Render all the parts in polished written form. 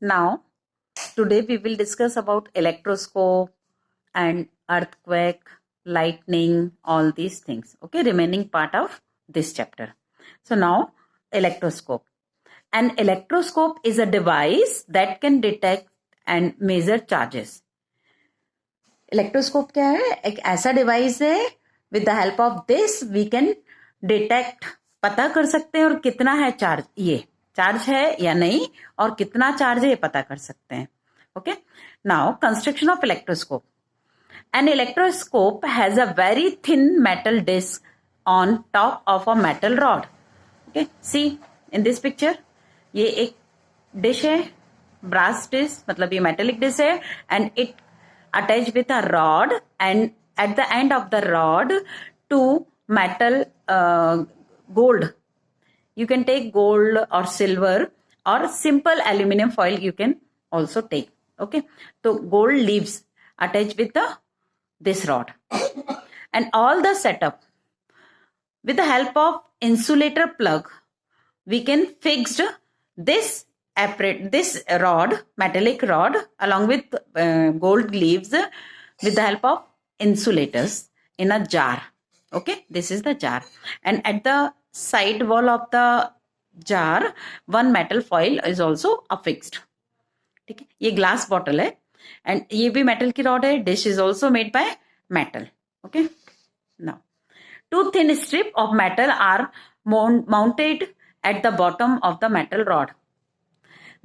Now, today we will discuss about electroscope and earthquake, lightning, all these things. Okay, remaining part of this chapter. So now, electroscope. An electroscope is a device that can detect and measure charges. Electroscope क्या है? एक ऐसा device है with the help of this we can detect, पता कर सकते हैं और कितना है चार्ज, ये चार्ज है या नहीं और कितना चार्ज है ये पता कर सकते हैं. Okay, now construction of electroscope. An electroscope has a very thin metal disc on top of a metal rod. Okay, see in this picture, ये एक डिश है, ब्रास डिश, मतलब ये मेटेलिक डिश है, and it attached with a rod, and at the end of the rod two metal gold, you can take gold or silver or simple aluminum foil you can also take. Okay, so gold leaves attached with this rod and all the setup with the help of insulator plug we can fix this rod, metallic rod, along with gold leaves with the help of insulators in a jar. Okay, this is the jar, and at the side wall of the jar one metal foil is also affixed. ठीक है, ये glass bottle है and ये भी metal की rod है. Dish is also made by metal. Okay, now two thin strips of metal are mounted at the bottom of the metal rod.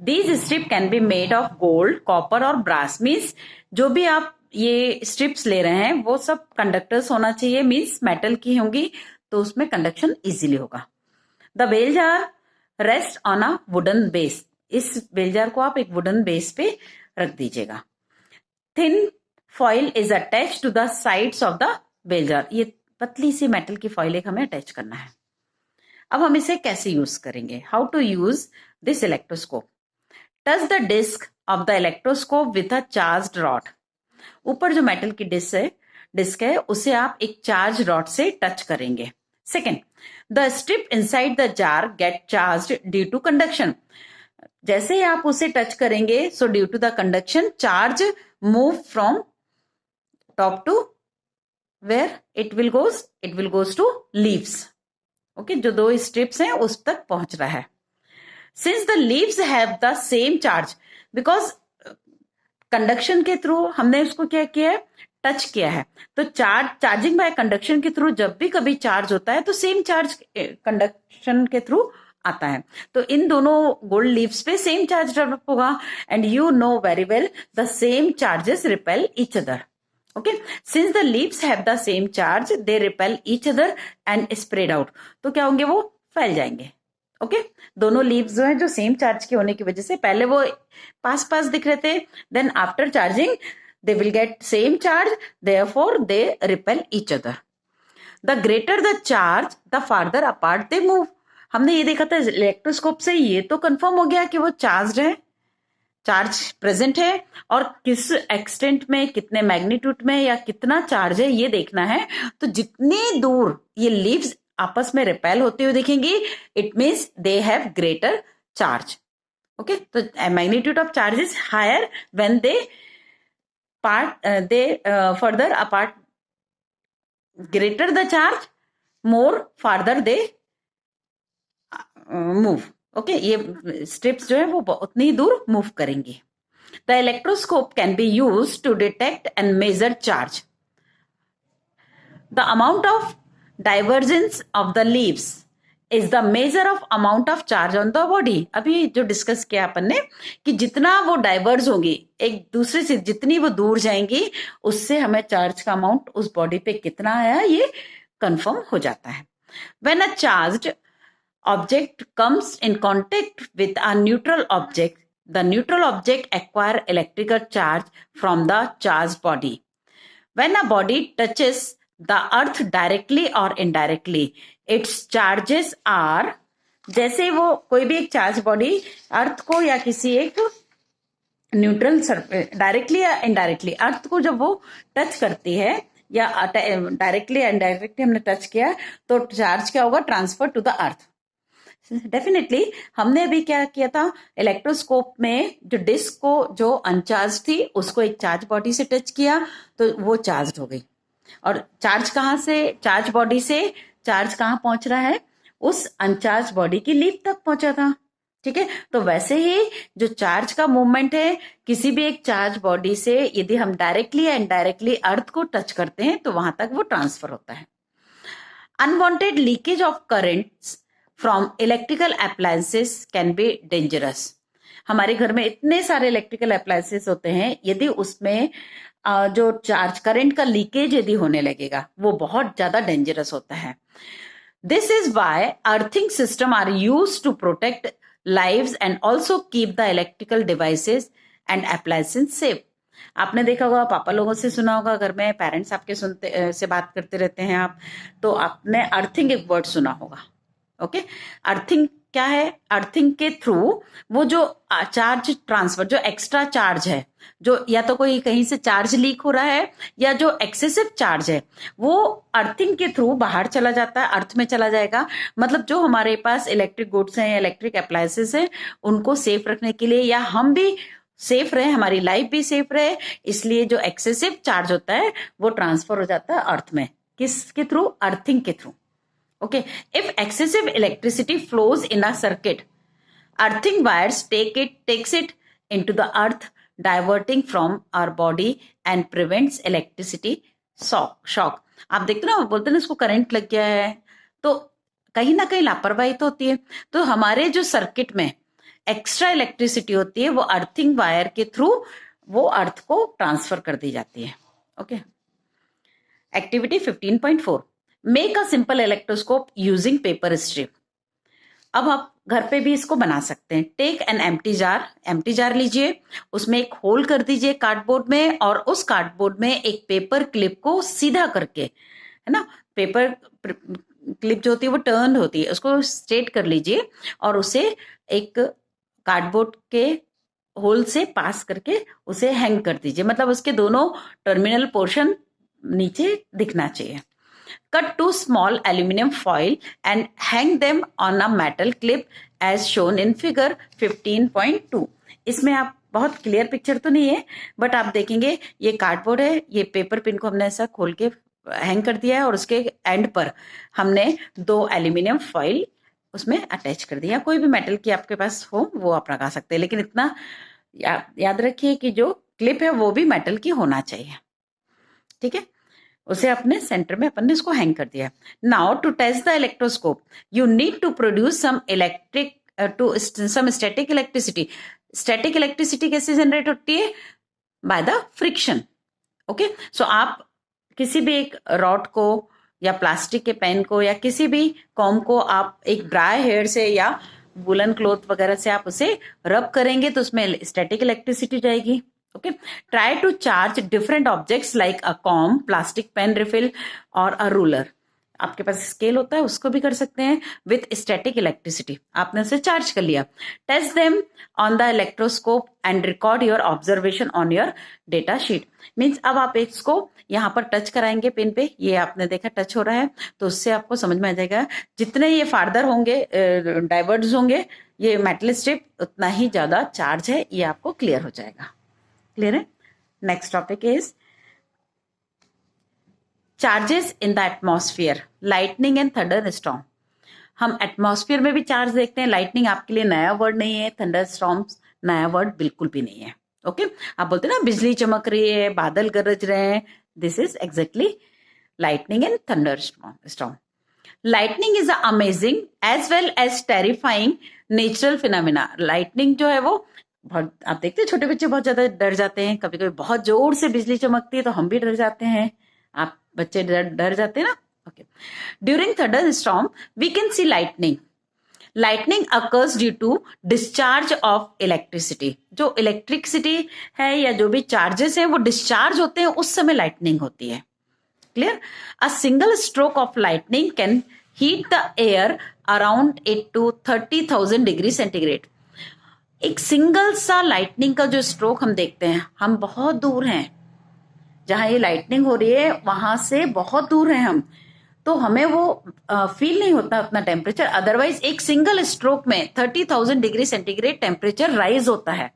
These strips can be made of gold, copper और brass. Means जो भी आप ये strips ले रहे हैं वो सब कंडक्टर्स होना चाहिए, मीन्स मेटल की होंगी तो उसमें कंडक्शन इजीली होगा. The bell jar rest on a wooden base. इस बेल जार को आप एक वुडन बेस पे रख दीजिएगा. Thin foil is attach to the sides of the bell jar. ये पतली सी मेटल की फॉइल एक हमें अटैच करना है. अब हम इसे कैसे यूज करेंगे? How to use this electroscope. Touch the disc of the electroscope with a charged rod. ऊपर जो मेटल की डिस्क है उसे आप एक चार्ज रॉड से टच करेंगे. Second, the strip inside the jar get charged due to conduction. जैसे ही आप उसे टच करेंगे, so due to the conduction charge move from top to where it will goes to leaves. Okay, जो दो strips हैं उस तक पहुंच रहा है. Since the leaves have the same charge, because conduction के थ्रू हमने उसको क्या किया है, टच किया है, तो चार्जिंग बाय कंडक्शन के थ्रू जब भी कभी चार्ज होता है तो सेम चार्ज कंडक्शन के थ्रू आता है. तो इन दोनों गोल्ड लीव्स पे सेम चार्ज डेवलप होगा and you know very well the same charges repel each other. Okay, since the leaves have the same charge, they repel each other and spread out. तो क्या होंगे, वो फैल जाएंगे. Okay, दोनों leaves जो है जो सेम चार्ज के होने की वजह से पहले वो पास पास दिख रहे थे, then after charging they will get same charge, therefore they repel each other. The greater the charge the farther apart they move. हमने ये देखा था इलेक्ट्रोस्कोप से, ये तो कंफर्म हो गया कि वो चार्ज है, चार्ज प्रेजेंट है, और किस एक्सटेंट में, कितने मैग्नीट्यूड में या कितना चार्ज है ये देखना है. तो जितनी दूर ये लीव्स आपस में रिपेल होते हुए दिखेंगी, it means they have greater charge. Okay, तो magnitude of charge is higher when they further apart. Greater the charge, more farther they move. Okay, ये स्ट्रिप्स जो है वो उतनी ही दूर मूव करेंगी. The electroscope can be use to detect and measure charge. The amount of divergence of the leaves is the measure of amount of charge on the body. अभी जो डिस्कस किया अपन ने कि जितना वो डाइवर्ज होंगी एक दूसरे से, जितनी वो दूर जाएंगी, उससे हमें चार्ज का अमाउंट उस बॉडी पे कितना आया ये कंफर्म हो जाता है. When a charged object comes in contact with a neutral object, the neutral object acquire electrical charge from the charged body. When a body touches the earth directly or indirectly, its charges are, जैसे वो कोई भी एक charge body earth को या किसी एक neutral surface directly या इनडायरेक्टली अर्थ को जब वो टच करती है या डायरेक्टली या इनडायरेक्टली हमने टच किया, तो चार्ज क्या होगा, transfer to the earth. Definitely हमने अभी क्या किया था, इलेक्ट्रोस्कोप में जो डिस्क को जो अनचार्ज थी उसको एक चार्ज बॉडी से टच किया तो वो चार्ज हो गई। और चार्ज कहाँ से, चार्ज बॉडी से चार्ज कहाँ पहुंच रहा है, उस अनचार्ज बॉडी की लीफ तक पहुंचा था। ठीक है, तो वैसे ही जो चार्ज का मूवमेंट है किसी भी एक चार्ज बॉडी से यदि हम डायरेक्टली या इनडायरेक्टली अर्थ को टच करते हैं तो वहां तक वो ट्रांसफर होता है। Unwanted leakage of currents from electrical appliances can be dangerous. हमारे घर में इतने सारे इलेक्ट्रिकल अप्लायंसेस होते हैं, यदि उसमें जो चार्ज करंट का लीकेज यदि होने लगेगा वो बहुत ज्यादा डेंजरस होता है। This is why earthing system are used to protect lives and also keep the electrical devices and appliances safe. आपने देखा होगा, पापा लोगों से सुना होगा, घर में पेरेंट्स आपके सुनते से बात करते रहते हैं आप, तो आपने अर्थिंग एक वर्ड सुना होगा। ओके, अर्थिंग क्या है, अर्थिंग के थ्रू वो जो चार्ज ट्रांसफर, जो एक्स्ट्रा चार्ज है, जो या तो कोई कहीं से चार्ज लीक हो रहा है या जो एक्सेसिव चार्ज है वो अर्थिंग के थ्रू बाहर चला जाता है, अर्थ में चला जाएगा। मतलब जो हमारे पास इलेक्ट्रिक गुड्स हैं या इलेक्ट्रिक अप्लायंसेस हैं उनको सेफ रखने के लिए, या हम भी सेफ रहे, हमारी लाइफ भी सेफ रहे, इसलिए जो एक्सेसिव चार्ज होता है वो ट्रांसफर हो जाता है अर्थ में। किसके थ्रू, अर्थिंग के through. Okay, if excessive electricity flows in a circuit, earthing wires takes it into the earth, diverting from our body and prevents electricity shock. आप देखते ना, बोलते ना इसको करंट लग गया है, तो कहीं ना कहीं लापरवाही तो होती है। तो हमारे जो सर्किट में एक्स्ट्रा इलेक्ट्रिसिटी होती है वो अर्थिंग वायर के थ्रू वो अर्थ को ट्रांसफर कर दी जाती है। Okay, activity 15.4, make a simple electroscope using paper strip. अब आप घर पे भी इसको बना सकते हैं। टेक एन एम्प्टी जार लीजिए, उसमें एक होल कर दीजिए कार्डबोर्ड में, और उस कार्डबोर्ड में एक पेपर क्लिप को सीधा करके, है ना, पेपर क्लिप जो होती है वो टर्न होती है, उसको स्ट्रेट कर लीजिए और उसे एक कार्डबोर्ड के होल से पास करके उसे हैंग कर दीजिए। मतलब उसके दोनों टर्मिनल पोर्शन नीचे दिखना चाहिए। Cut 2 small aluminum foil and hang them on a metal clip as shown in figure 15.2। इसमें आप बहुत क्लियर पिक्चर तो नहीं है, बट आप देखेंगे ये कार्डबोर्ड है, ये पेपर पिन को हमने ऐसा खोल के हैंग कर दिया है और उसके एंड पर हमने 2 एल्यूमिनियम फॉइल उसमें अटैच कर दिया। कोई भी मेटल की आपके पास हो वो आप लगा सकते हैं, लेकिन इतना याद रखिए कि जो क्लिप है वो भी मेटल की होना चाहिए। ठीक है, उसे अपने सेंटर में अपन ने इसको हैंग कर दिया। Now to test the electroscope you need to produce some static electricity. Static electricity कैसे जनरेट होती है, by the friction. Okay, so आप किसी भी एक रॉड को या प्लास्टिक के पेन को या किसी भी कॉम को आप एक ड्राई हेयर से या वुलन क्लॉथ वगैरह से आप उसे रब करेंगे तो उसमें स्टैटिक इलेक्ट्रिसिटी जाएगी। Okay, try to charge different objects like a comb, plastic pen refill और a ruler। आपके पास स्केल होता है उसको भी कर सकते हैं विथ स्टैटिक इलेक्ट्रिसिटी। आपने उसे चार्ज कर लिया। Test them on the electroscope and record your observation on your data sheet. Means अब आप इसको यहाँ पर टच कराएंगे पेन पे, ये आपने देखा टच हो रहा है, तो उससे आपको समझ में आ जाएगा जितने ये फार्दर होंगे, डाइवर्ज होंगे ये मेटल स्ट्रिप, उतना ही ज्यादा चार्ज है, ये आपको क्लियर हो जाएगा। क्लियर है। Next topic is charges in the atmosphere, lightning and thunder storm. हम एटमॉस्फेयर में भी चार्ज देखते हैं। लाइटनिंग आपके लिए नया वर्ड नहीं है, थंडर स्टॉर्म्स नया वर्ड बिल्कुल भी नहीं है। ओके, आप बोलते हैं ना बिजली चमक रही है, बादल गरज रहे हैं, this is exactly lightning and thunderstorm. Lightning is amazing as well as terrifying natural phenomena. Lightning जो है वो बहुत, आप देखते हैं छोटे बच्चे बहुत ज्यादा डर जाते हैं, कभी कभी बहुत जोर से बिजली चमकती है तो हम भी डर जाते हैं, आप बच्चे डर जाते हैं ना। Okay, during thunderstorm we can see lightning occurs due to discharge of electricity. जो इलेक्ट्रिसिटी है या जो भी चार्जेस है वो डिस्चार्ज होते हैं, उस समय लाइटनिंग होती है। Clear. A single stroke of lightning can heat the air around 8 to 30,000 degree centigrade. एक सिंगल सा लाइटनिंग का जो स्ट्रोक हम देखते हैं, हम बहुत दूर हैं, जहां ये लाइटनिंग हो रही है वहां से बहुत दूर हैं हम, तो हमें वो फील नहीं होता अपना टेम्परेचर। अदरवाइज एक सिंगल स्ट्रोक में 30,000 डिग्री सेंटीग्रेड टेम्परेचर राइज होता है।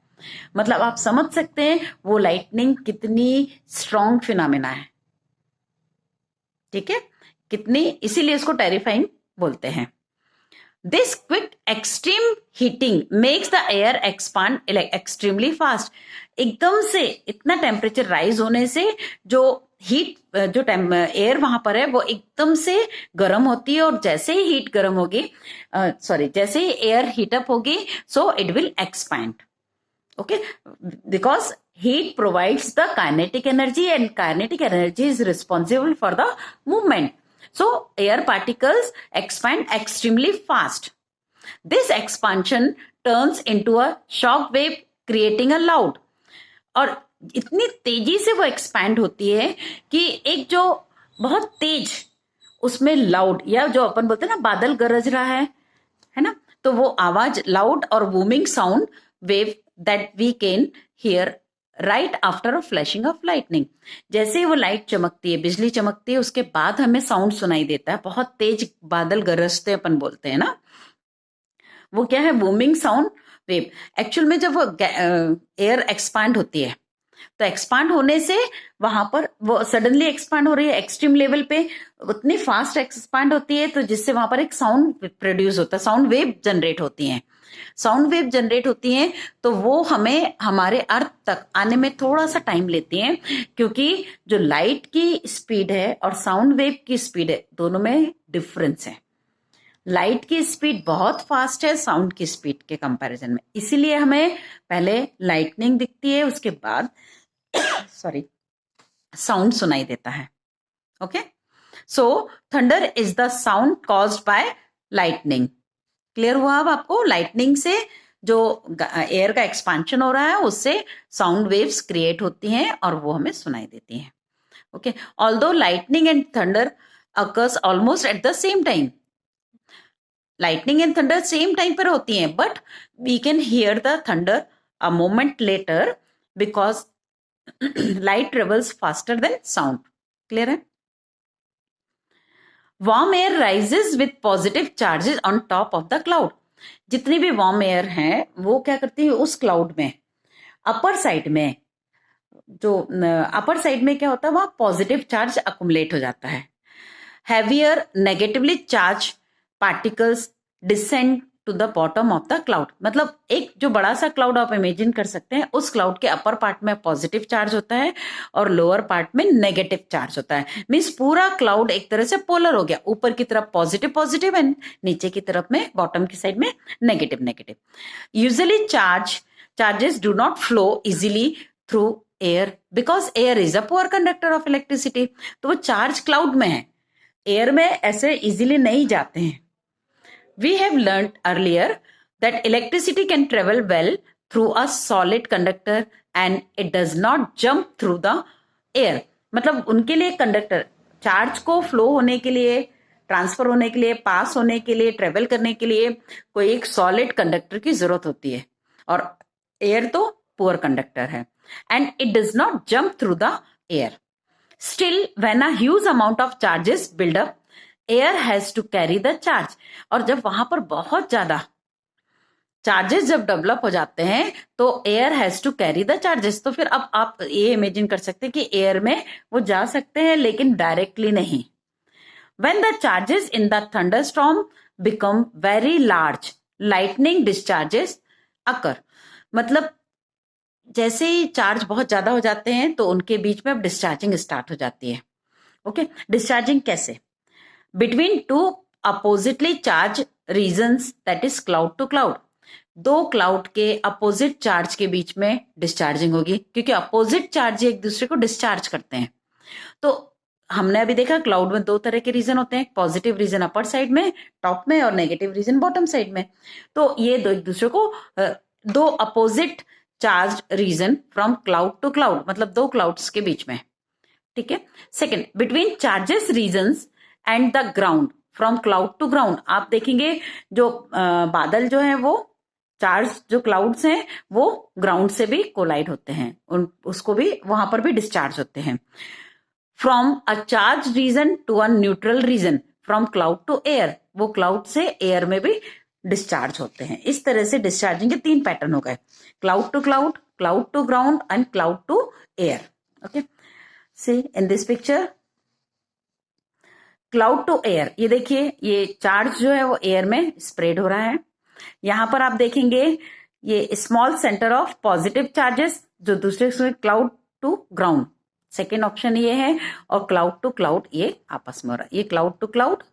मतलब आप समझ सकते हैं वो लाइटनिंग कितनी स्ट्रॉन्ग फिनोमेना है, ठीक है, कितनी, इसीलिए इसको टेरिफाइंग बोलते हैं। This quick extreme heating makes the air expand extremely fast. एकदम से इतना टेम्परेचर राइज होने से जो हीट जो एयर वहां पर है वो एकदम से गर्म होती है, और जैसे ही हीट गर्म होगी, जैसे ही एयर हीट अप होगी, so it will expand. Okay, because heat provides the kinetic energy, and kinetic energy is responsible for the movement. So air particles expand extremely fast. This expansion turns into a shock wave, creating a loud. और इतनी तेजी से वो expand होती है कि एक जो बहुत तेज उसमें लाउड, या जो अपन बोलते हैं ना बादल गरज रहा है ना, तो वो आवाज लाउड और booming sound wave that we can hear right after a flashing of lightning. जैसे ही वो लाइट चमकती है, बिजली चमकती है, उसके बाद हमें साउंड सुनाई देता है, बहुत तेज बादल गरजते अपन बोलते हैं ना, वो क्या है, बूमिंग साउंड वेव। एक्चुअल में जब वो एयर एक्सपांड होती है, तो एक्सपांड होने से वहां पर वो सडनली एक्सपांड हो रही है एक्सट्रीम लेवल पे, उतनी फास्ट एक्सपांड होती है, तो जिससे वहां पर एक साउंड प्रोड्यूस होता है, साउंड वेव जनरेट होती है। साउंड वेव जनरेट होती हैं तो वो हमें हमारे अर्थ तक आने में थोड़ा सा टाइम लेती हैं, क्योंकि जो लाइट की स्पीड है और साउंड वेव की स्पीड है, दोनों में डिफरेंस है। लाइट की स्पीड बहुत फास्ट है साउंड की स्पीड के कंपैरिजन में, इसीलिए हमें पहले लाइटनिंग दिखती है, उसके बाद साउंड सुनाई देता है। Okay, so thunder is the sound caused by lightning. Clear हुआ अब आपको? लाइटनिंग से जो एयर का एक्सपांशन हो रहा है उससे साउंड वेव्स क्रिएट होती हैं और वो हमें सुनाई देती हैं। Okay, although lightning and thunder occurs almost at the same time, lightning and thunder same time पर होती हैं, but we can hear the thunder a moment later because light travels faster than sound. Clear है? Warm air rises with positive charges on top of the cloud. जितनी भी warm air है वो क्या करती है, उस क्लाउड में अपर साइड में, जो अपर साइड में क्या होता है, वहां पॉजिटिव चार्ज अकुमुलेट हो जाता है। Heavier negatively charge particles descend to the bottom of the cloud. मतलब एक जो बड़ा सा क्लाउड आप इमेजिन कर सकते हैं, उस क्लाउड के अपर पार्ट में पॉजिटिव चार्ज होता है और लोअर पार्ट में नेगेटिव चार्ज होता है। मींस पूरा क्लाउड एक तरह से पोलर हो गया, ऊपर की तरफ पॉजिटिव पॉजिटिव एंड नीचे की तरफ में बॉटम की साइड में negative negative. Usually charges do not flow easily through air because air is a poor conductor of electricity. तो वो चार्ज क्लाउड में है, एयर में ऐसे इजिली नहीं जाते हैं। We have learned earlier that electricity can travel well through a solid conductor and it does not jump through the air. मतलब उनके लिए कंडक्टर चार्ज को फ्लो होने के लिए, ट्रांसफर होने के लिए, पास होने के लिए, ट्रेवल करने के लिए कोई एक सॉलिड कंडक्टर की जरूरत होती है, और एयर तो पुअर कंडक्टर है, and it does not jump through the air. Still when a huge amount of charges build up, air has to carry the charge. और जब वहां पर बहुत ज्यादा चार्जेस जब डेवलप हो जाते हैं तो air has to carry the charges. तो फिर अब आप ये इमेजिन कर सकते हैं कि एयर में वो जा सकते हैं लेकिन डायरेक्टली नहीं। When the charges in the thunderstorm become very large, lightning discharges occur. मतलब जैसे ही चार्ज बहुत ज्यादा हो जाते हैं तो उनके बीच में अब डिस्चार्जिंग स्टार्ट हो जाती है। ओके, डिस्चार्जिंग कैसे? Between two oppositely charged regions, that is cloud to cloud, दो क्लाउड के अपोजिट चार्ज के बीच में डिस्चार्जिंग होगी, क्योंकि अपोजिट चार्ज एक दूसरे को डिस्चार्ज करते हैं। तो हमने अभी देखा क्लाउड में दो तरह के रीजन होते हैं, पॉजिटिव रीजन अपर साइड में टॉप में और नेगेटिव रीजन बॉटम साइड में। तो ये दो एक दूसरे को दो opposite charge region from cloud to cloud, मतलब दो क्लाउड्स के बीच में। ठीक है। Second, between charges regions and the ground, from cloud to ground. आप देखेंगे जो बादल जो है वो चार्ज, जो क्लाउड्स हैं वो ग्राउंड से भी कोलाइड होते हैं, उसको भी वहां पर भी डिस्चार्ज होते हैं। From a charge region to a neutral region, from cloud to air, वो क्लाउड से एयर में भी डिस्चार्ज होते हैं। इस तरह से डिस्चार्जिंग के 3 पैटर्न हो गए, cloud to ground and cloud to air. Okay, see in this picture cloud to air, ये देखिए ये चार्ज जो है वो एयर में स्प्रेड हो रहा है। यहां पर आप देखेंगे ये small centre of positive charges, जो दूसरे cloud to ground, second option ये है, और क्लाउड टू क्लाउड ये आपस में हो रहा है। ये क्लाउड टू क्लाउड,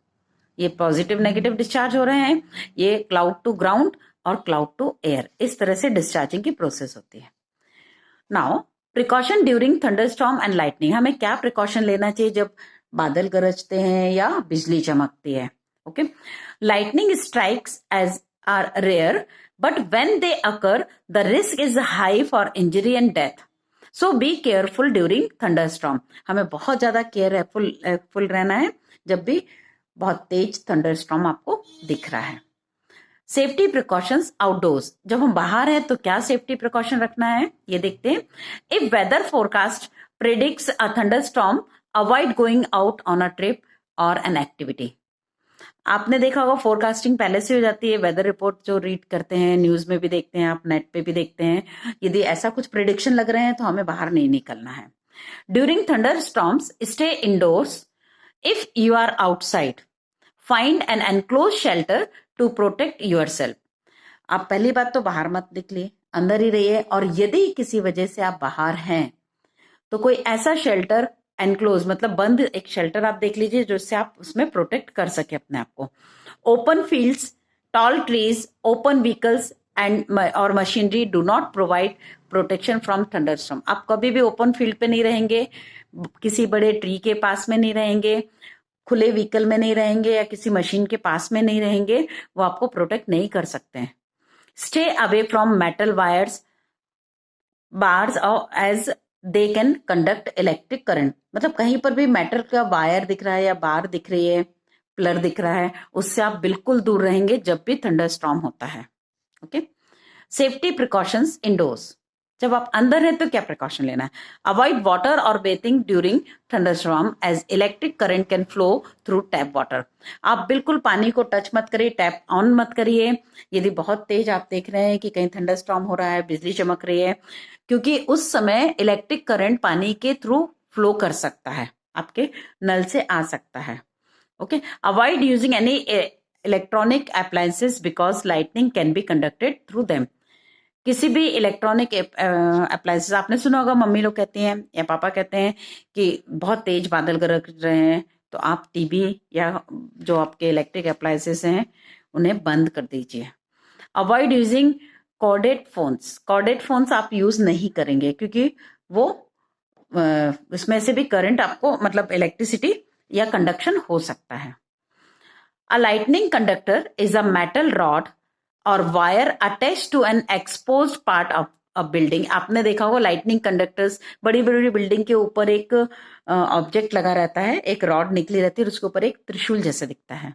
ये पॉजिटिव नेगेटिव डिस्चार्ज हो रहे हैं, ये क्लाउड टू ग्राउंड और क्लाउड टू एयर, इस तरह से डिस्चार्जिंग की प्रोसेस होती है। Now precaution during thunderstorm and lightning, हमें क्या प्रिकॉशन लेना चाहिए जब बादल गरजते हैं या बिजली चमकती है। Okay, lightning strikes as are rare, but when they occur the risk is high for injury and death, so be careful during thunderstorm. हमें बहुत ज्यादा केयरफुल रहना है जब भी बहुत तेज थंडरस्टॉर्म आपको दिख रहा है। सेफ्टी प्रिकॉशंस आउटडोर्स, जब हम बाहर हैं तो क्या सेफ्टी प्रिकॉशन रखना है ये देखते हैं। If weather forecast predicts a thunderstorm, avoid going out on a trip or an activity. आपने देखा होगा फोरकास्टिंग पहले से हो जाती है, वेदर रिपोर्ट जो रीड करते हैं, न्यूज में भी देखते हैं, आप नेट पे भी देखते हैं, यदि ऐसा कुछ प्रिडिक्शन लग रहे हैं तो हमें बाहर नहीं निकलना है। During thunderstorms stay indoors, if you are outside find an enclose shelter to protect yourself. आप पहली बात तो बाहर मत निकलिए, अंदर ही रहिए, और यदि किसी वजह से आप बाहर हैं तो कोई ऐसा शेल्टर, एनक्लोज मतलब बंद एक शेल्टर आप देख लीजिए जिससे आप उसमें प्रोटेक्ट कर सके अपने आप को। Open fields, tall trees, open vehicles and और machinery do not provide protection from thunderstorm. आप कभी भी ओपन फील्ड पे नहीं रहेंगे, किसी बड़े ट्री के पास में नहीं रहेंगे, खुले व्हीकल में नहीं रहेंगे, या किसी मशीन के पास में नहीं रहेंगे, वो आपको प्रोटेक्ट नहीं कर सकते हैं। Stay away from metal wires, bars, as they can conduct electric current. मतलब कहीं पर भी मेटल का वायर दिख रहा है या बार दिख रही है, पिलर दिख रहा है, उससे आप बिल्कुल दूर रहेंगे जब भी थंडरस्टॉर्म होता है। ओके, सेफ्टी प्रिकॉशंस इंडोर्स, जब आप अंदर हैं तो क्या प्रिकॉशन लेना है। Avoid water or bathing during thunderstorm as electric current can flow through tap water. आप बिल्कुल पानी को टच मत करिए, टैप ऑन मत करिए यदि बहुत तेज आप देख रहे हैं कि कहीं थंडरस्टॉर्म हो रहा है, बिजली चमक रही है, क्योंकि उस समय इलेक्ट्रिक करंट पानी के थ्रू फ्लो कर सकता है, आपके नल से आ सकता है। Okay, avoid using any electronic appliances because lightning can be conducted through them. किसी भी इलेक्ट्रॉनिक अप्लायंसेस, आपने सुना होगा, मम्मी लोग कहती हैं या पापा कहते हैं कि बहुत तेज बादल गरज रहे हैं तो आप टीवी या जो आपके इलेक्ट्रिक अप्लायंसेस हैं उन्हें बंद कर दीजिए। अवॉइड यूजिंग कॉर्डेड फोन्स आप यूज नहीं करेंगे क्योंकि वो उसमें से भी करंट आपको मतलब इलेक्ट्रिसिटी या कंडक्शन हो सकता है। A lightning conductor is a metal rod और wire attach to an expose part of a building. आपने देखा होगा लाइटनिंग कंडक्टर्स, बड़ी बड़ी बिल्डिंग के ऊपर एक ऑब्जेक्ट लगा रहता है, एक रॉड निकली रहती है, उसके ऊपर एक त्रिशूल जैसे दिखता है।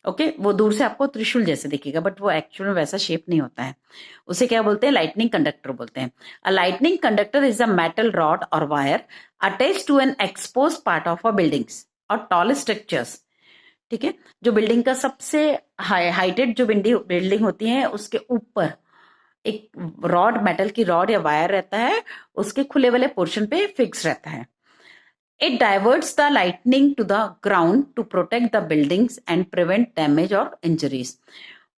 ओके, वो दूर से आपको त्रिशूल जैसे दिखेगा बट वो एक्चुअल में वैसा शेप नहीं होता है। उसे क्या बोलते हैं, लाइटनिंग कंडक्टर बोलते हैं। A lightning conductor is a metal rod और wire attach to an expose part of a buildings और टॉल स्ट्रक्चर्स। ठीक है, जो बिल्डिंग का सबसे हाइटेड जो बिल्डिंग होती है उसके ऊपर एक रॉड, मेटल की रॉड या वायर रहता है, उसके खुले वाले पोर्शन पे फिक्स रहता है। It diverts the lightning to the ground to protect the buildings and prevent damage or injuries.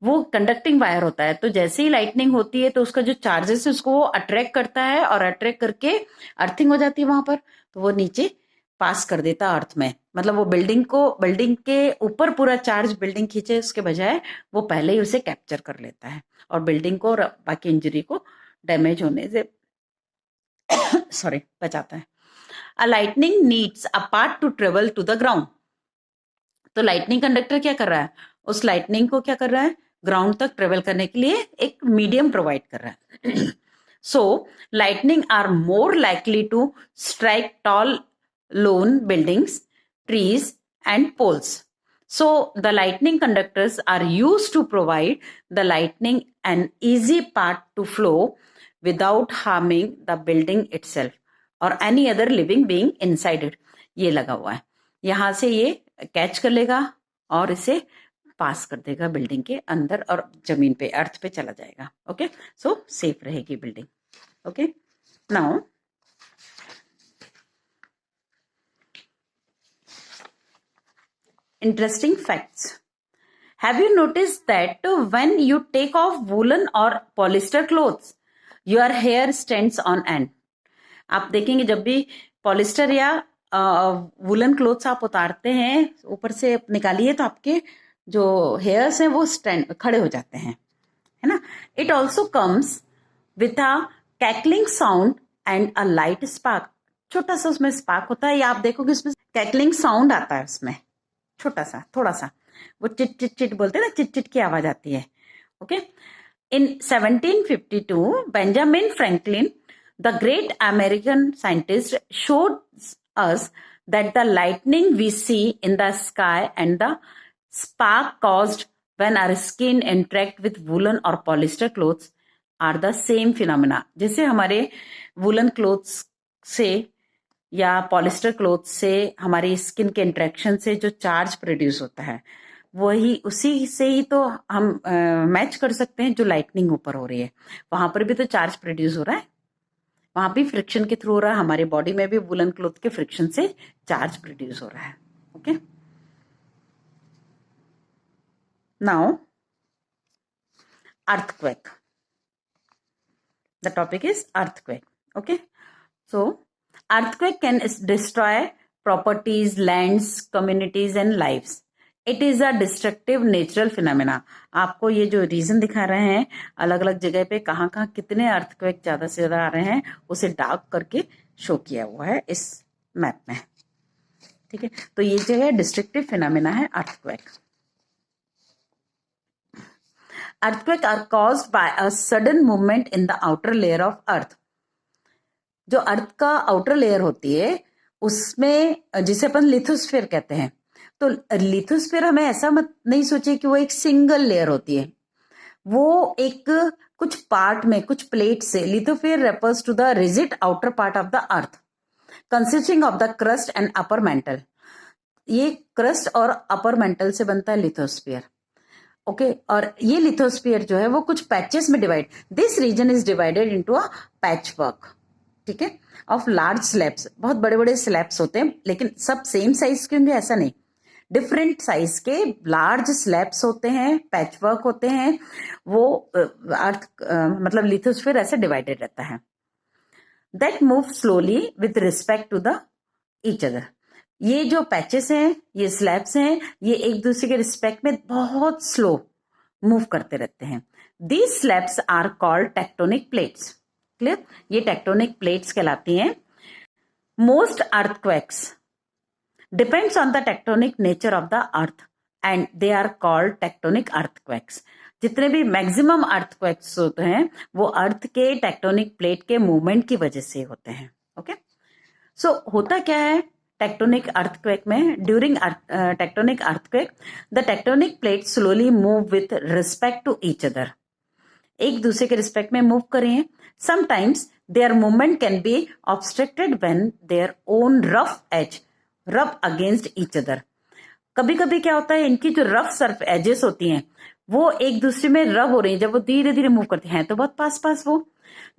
वो कंडक्टिंग वायर होता है, तो जैसे ही लाइटनिंग होती है तो उसका जो चार्जेस है उसको वो अट्रैक्ट करता है और अट्रैक्ट करके अर्थिंग हो जाती है वहां पर, तो वो नीचे पास कर देता अर्थ में। मतलब वो बिल्डिंग के ऊपर पूरा चार्ज बिल्डिंग खींचे उसके बजाय वो पहले ही उसे कैप्चर कर लेता है और बिल्डिंग को और बाकी इंजरी को डैमेज होने से सॉरी बचाता है। A lightning needs a path to travel to the ground. तो लाइटनिंग कंडक्टर क्या कर रहा है, उस लाइटनिंग को क्या कर रहा है, ग्राउंड तक ट्रेवल करने के लिए एक मीडियम प्रोवाइड कर रहा है। So lightning are more likely to strike tall lone buildings, trees, and poles. So the lightning conductors are used to provide the lightning an easy path to flow without harming the building itself or any other living being inside it. ये लगा हुआ है, यहाँ से ये catch कर लेगा और इसे पास कर देगा बिल्डिंग के अंदर और जमीन पे, अर्थ पे चला जाएगा. ओके, सो सेफ रहेगी building. Okay, now interesting facts. Have you noticed that when you take off woolen or polyester clothes, your hair stands on end? आप देखेंगे जब भी पॉलिस्टर या वुलन क्लोथ्स आप उतारते हैं, ऊपर से निकालिए तो आपके जो हेयर्स हैं वो स्टैंड खड़े हो जाते हैं, है ना. It also comes with a crackling sound and a light spark. छोटा सा उसमें स्पार्क होता है, या आप देखोगे उसमें कैकलिंग साउंड आता है, उसमें छोटा सा, थोड़ा सा, वो चिट चिट चिट बोलते हैं ना, चिट चिट की आवाज आती है. Okay, in 1752 Benjamin Franklin, the great American scientist, showed us that the lightning we see in the sky and the spark caused when our skin interact with woolen or polyester clothes are the same phenomena. जैसे हमारे woolen clothes से या polyester cloth से हमारी skin के interaction से जो charge produce होता है, वही उसी से ही तो हम मैच कर सकते हैं जो लाइटनिंग ऊपर हो रही है. वहां पर भी तो चार्ज प्रोड्यूस हो रहा है, वहां भी फ्रिक्शन के थ्रू हो रहा है. हमारे बॉडी में भी वुलन क्लोथ के फ्रिक्शन से चार्ज प्रोड्यूस हो रहा है. Okay, now earthquake. The topic is earthquake. Okay, so earthquake can destroy properties, lands, communities and lives. It is a destructive natural phenomena. आपको ये जो रीजन दिखा रहे हैं अलग अलग जगह पे कहाँ कहाँ कितने अर्थक्वेक ज्यादा से ज्यादा आ रहे हैं, उसे डार्क करके शो किया हुआ है इस मैप में. ठीक है, तो ये जो है डिस्ट्रक्टिव फिनोमेना है earthquake. Earthquake are caused by a sudden movement in the outer layer of earth. जो अर्थ का आउटर लेयर होती है उसमें, जिसे अपन लिथोस्फीयर कहते हैं, तो लिथोस्फीयर हमें ऐसा मत नहीं सोचे कि वो एक सिंगल लेयर होती है, वो एक कुछ पार्ट में, कुछ प्लेट से. Lithosphere refers to the rigid outer part of the earth consisting of the crust and upper mantle. ये क्रस्ट और अपर मेंटल से बनता है लिथोस्फीयर. ओके, और ये लिथोस्फीयर जो है वो कुछ पैचेस में divide, this region is divided into a patch work. ठीक है, ऑफ लार्ज स्लैब्स. बहुत बड़े बड़े स्लैब्स होते हैं, लेकिन सब सेम साइज के होंगे ऐसा नहीं, डिफरेंट साइज के लार्ज स्लैब्स होते हैं, पैच वर्क होते हैं. वो अर्थ मतलब लिथोस्फीयर ऐसे डिवाइडेड रहता है. That move slowly with respect to the each other. ये जो पैचेस हैं, ये स्लैब्स हैं, ये एक दूसरे के रिस्पेक्ट में बहुत स्लो मूव करते रहते हैं. These slabs are called tectonic plates. Clear, ये टेक्टोनिक प्लेट्स कहलाती हैं. Most earthquakes depends on the tectonic nature of the earth and they are called tectonic earthquakes. जितने भी मैक्सिमम अर्थक्वेक्स होते हैं वो अर्थ के टेक्टोनिक प्लेट के मूवमेंट की वजह से होते हैं. ओके, सो होता क्या है टेक्टोनिक अर्थक्वेक में? During tectonic earthquake the tectonic plate slowly move with respect to each other. एक दूसरे के रिस्पेक्ट में मूव करें. Sometimes their movement can be obstructed when their own rough edge rub against each other. कभी कभी क्या होता है, इनकी जो रफ सर्फ एजेस होती हैं वो एक दूसरे में रब हो रही हैं. जब वो धीरे धीरे मूव करती हैं तो बहुत पास पास, वो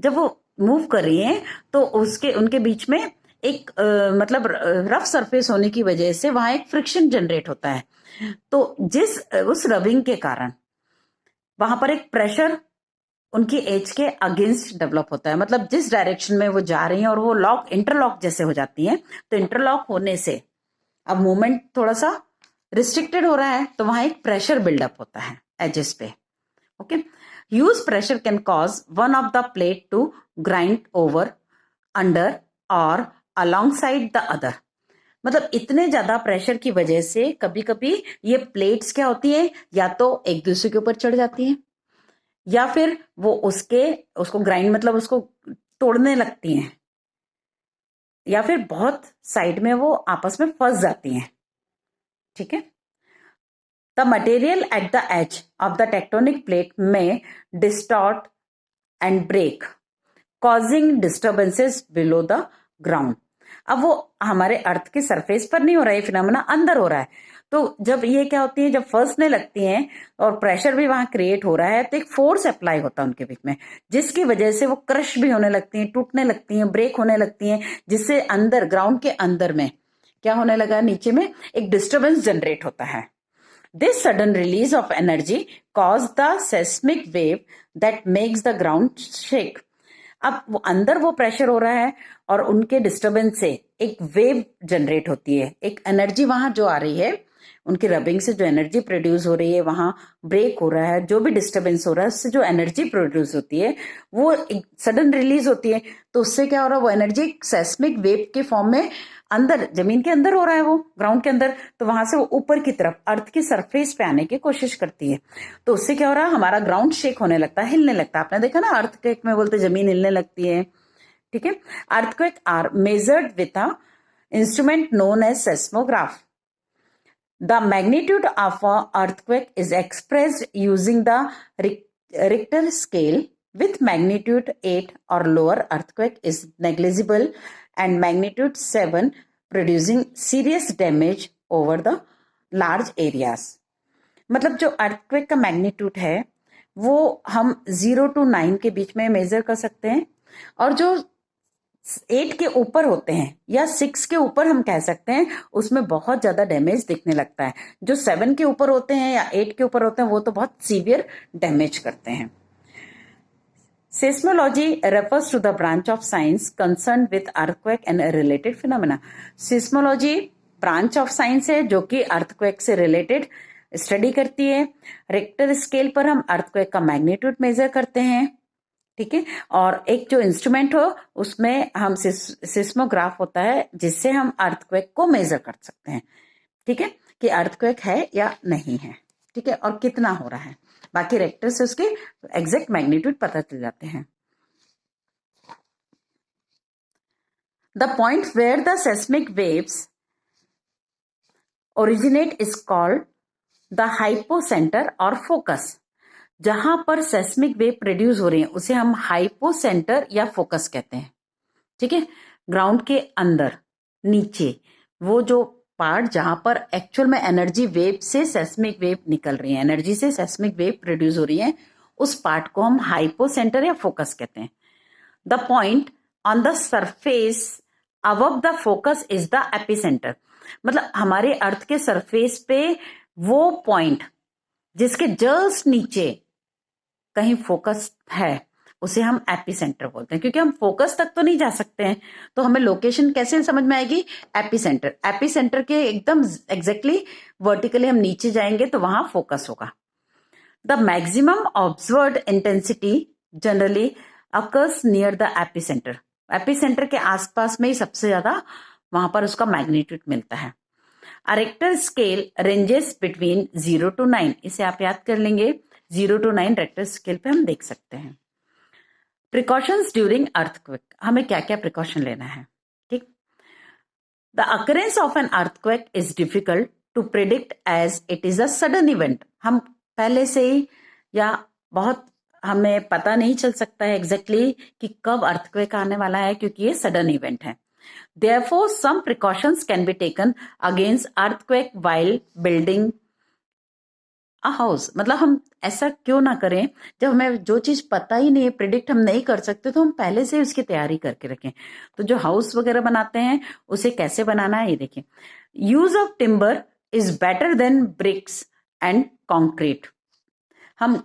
जब वो मूव कर रही हैं तो उसके उनके बीच में एक मतलब रफ सरफेस होने की वजह से वहां एक फ्रिक्शन जनरेट होता है. तो उस रबिंग के कारण वहां पर एक प्रेशर उनकी एज के अगेंस्ट डेवलप होता है. मतलब जिस डायरेक्शन में वो जा रही हैं और वो इंटरलॉक जैसे हो जाती हैं, तो इंटरलॉक होने से अब मूवमेंट थोड़ा सा रिस्ट्रिक्टेड हो रहा है, तो वहां एक प्रेशर बिल्डअप होता है एजेस पे. Okay, huge pressure can cause one of the plate to grind over, under or alongside the other. मतलब इतने ज्यादा प्रेशर की वजह से कभी कभी ये प्लेट्स क्या होती हैं, या तो एक दूसरे के ऊपर चढ़ जाती हैं या फिर वो उसको ग्राइंड मतलब उसको तोड़ने लगती हैं, या फिर बहुत साइड में वो आपस में फंस जाती हैं. ठीक है, the material at the edge of the tectonic plate में distort and break, causing disturbances below the ground. अब वो हमारे अर्थ के सरफेस पर नहीं हो रहा है, फिनोमेना अंदर हो रहा है। तो जब ये क्या होती है, जब फंसने लगती हैं और प्रेशर भी वहां क्रिएट हो रहा है, तो एक फोर्स अप्लाई होता है उनके बीच में, जिसकी वजह से वो क्रश भी होने लगती हैं, टूटने लगती हैं, ब्रेक होने लगती हैं, जिससे अंदर ग्राउंड के अंदर में क्या होने लगा, नीचे में एक डिस्टर्बेंस जनरेट होता है। This sudden release of energy cause the seismic wave that makes the ground shake. अब वो अंदर वो प्रेशर हो रहा है और उनके डिस्टरबेंस से एक वेव जनरेट होती है, एक एनर्जी वहां जो आ रही है, उनकी रबिंग से जो एनर्जी प्रोड्यूस हो रही है, वहां ब्रेक हो रहा है, जो भी डिस्टरबेंस हो रहा है उससे जो एनर्जी प्रोड्यूस होती है वो एक सडन रिलीज होती है। तो उससे क्या हो रहा है, वो एनर्जी सेस्मिक वेव के फॉर्म में अंदर जमीन के अंदर हो रहा है, वो ग्राउंड के अंदर, तो वहां से वो ऊपर की तरफ अर्थ की सरफेस पे आने की कोशिश करती है। तो उससे क्या हो रहा है, हमारा ग्राउंड शेक होने लगता है, हिलने लगता है। आपने देखा ना अर्थक्वेक में बोलते जमीन हिलने लगती है, ठीक है। Earthquake are measured with a instrument known as seismograph. The magnitude of a earthquake is expressed using the Richter scale, with magnitude 8 or lower earthquake is negligible and magnitude 7 producing serious damage over the large areas. मतलब जो earthquake का magnitude है वो हम 0 to 9 के बीच में major कर सकते हैं, और जो 8 के ऊपर होते हैं या 6 के ऊपर हम कह सकते हैं, उसमें बहुत ज्यादा डैमेज दिखने लगता है। जो 7 के ऊपर होते हैं या 8 के ऊपर होते हैं वो तो बहुत सीवियर डैमेज करते हैं। Seismology refers to the branch of science concerned with earthquake and related phenomena. Seismology branch of science है जो कि अर्थक्वेक से रिलेटेड स्टडी करती है। रिक्टर स्केल पर हम अर्थक्वेक का मैग्नीट्यूड मेजर करते हैं, ठीक है। और एक जो इंस्ट्रूमेंट हो उसमें हम सिस्मोग्राफ होता है जिससे हम अर्थक्वेक को मेजर कर सकते हैं, ठीक है, कि अर्थक्वेक है या नहीं है, ठीक है, और कितना हो रहा है। बाकी रेक्टर से उसके एग्जैक्ट मैग्नीट्यूड पता चल जाते हैं। The point where the seismic waves originate is called the hypocentre or focus. जहां पर सेस्मिक वेव प्रोड्यूस हो रही है उसे हम हाइपोसेंटर या फोकस कहते हैं, ठीक है। ग्राउंड के अंदर नीचे वो जो पार्ट जहां पर एक्चुअल में एनर्जी वेव से सेस्मिक वेव निकल रही है, एनर्जी से सेस्मिक वेव प्रोड्यूस हो रही है, उस पार्ट को हम हाइपोसेंटर या फोकस कहते हैं। The point on the surface above the focus is the epicentre. मतलब हमारे अर्थ के सरफेस पे वो पॉइंट जिसके जस्ट नीचे कहीं फोकस है उसे हम एपिसेंटर बोलते हैं, क्योंकि हम फोकस तक तो नहीं जा सकते हैं, तो हमें लोकेशन कैसे समझ में आएगी, एपिसेंटर। एपिसेंटर के एकदम एग्जैक्टली वर्टिकली हम नीचे जाएंगे तो वहां फोकस होगा। The maximum observed intensity generally occurs near the epicentre. Epicentre के आसपास में ही सबसे ज्यादा वहां पर उसका मैग्नीट्यूड मिलता है। A Richter scale ranges between 0 to 9। इसे आप याद कर लेंगे, 0 to 9 रेक्टर स्केल पे हम देख सकते हैं। प्रिकॉशंस ड्यूरिंग अर्थक्वेक, हमें क्या क्या प्रिकॉशन लेना है, ठीक। The occurrence of an earthquake is difficult to predict as it is a sudden event. हम पहले से ही या बहुत हमें पता नहीं चल सकता है एग्जैक्टली कि कब अर्थक्वेक आने वाला है, क्योंकि ये सडन इवेंट है। Therefore, some precautions can be taken against earthquake while building a house। मतलब हम ऐसा क्यों ना करें, जब हमें जो चीज पता ही नहीं है, प्रिडिक्ट हम नहीं कर सकते, तो हम पहले से उसकी तैयारी करके रखें। तो जो हाउस वगैरह बनाते हैं उसे कैसे बनाना है ये देखें। Use of timber is better than bricks and concrete. हम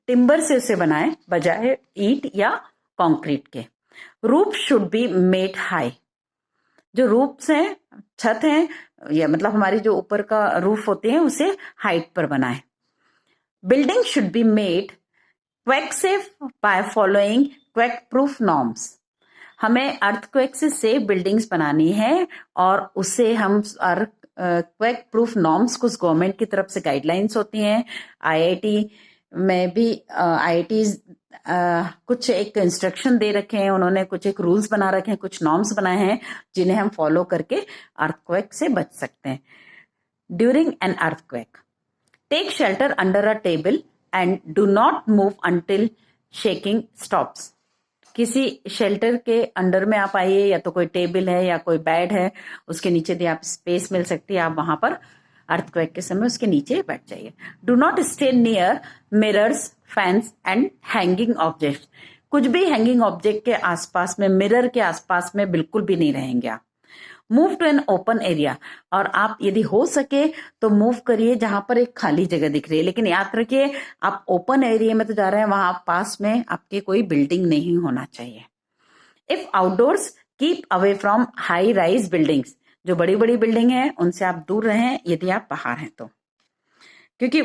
टिम्बर से उसे बनाएं बजाय ईंट या कॉन्क्रीट के। Roof should be made high. जो रूफ्स हैं, छत है, या मतलब हमारी जो ऊपर का रूफ होते हैं उसे हाइट पर बनाएं। Building should be made quake safe by following quake proof norms. हमें अर्थक्वेक से सेफ बिल्डिंग्स बनानी है और उसे हम क्वेक प्रूफ नॉर्म्स कुछ गवर्नमेंट की तरफ से गाइडलाइंस होती हैं। आईआईटी में भी आईआईटी कुछ एक इंस्ट्रक्शन दे रखे हैं, उन्होंने कुछ एक रूल्स बना रखे हैं, कुछ नॉर्म्स बनाए हैं जिन्हें हम फॉलो करके अर्थक्वेक से बच सकते हैं। During an earthquake take shelter under a table and do not move until shaking stops. किसी शेल्टर के अंडर में आप आइए, या तो कोई टेबल है या कोई बेड है, उसके नीचे भी आप स्पेस मिल सकती है, आप वहां पर अर्थक्वेक के समय उसके नीचे बैठ जाइए। Do not stay near mirrors, fans and hanging object. कुछ भी हैंगिंग ऑब्जेक्ट के आसपास में, मिरर के आसपास में बिल्कुल भी नहीं रहेंगे आप। Move to an open area, और आप यदि हो सके तो मूव करिए जहां पर एक खाली जगह दिख रही है, लेकिन याद रखिए आप ओपन एरिया में तो जा रहे हैं, वहां पास में आपके कोई बिल्डिंग नहीं होना चाहिए। If outdoors, keep away from high rise buildings. जो बड़ी बड़ी बिल्डिंग है उनसे आप दूर रहें यदि आप बाहर हैं तो, क्योंकि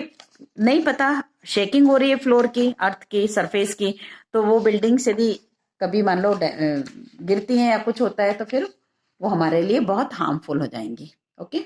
नहीं पता शेकिंग हो रही है फ्लोर की, अर्थ की, सरफेस की, तो वो बिल्डिंग्स यदि कभी मान लो गिरती हैं या कुछ होता है तो फिर वो हमारे लिए बहुत हार्मफुल हो जाएंगी। ओके।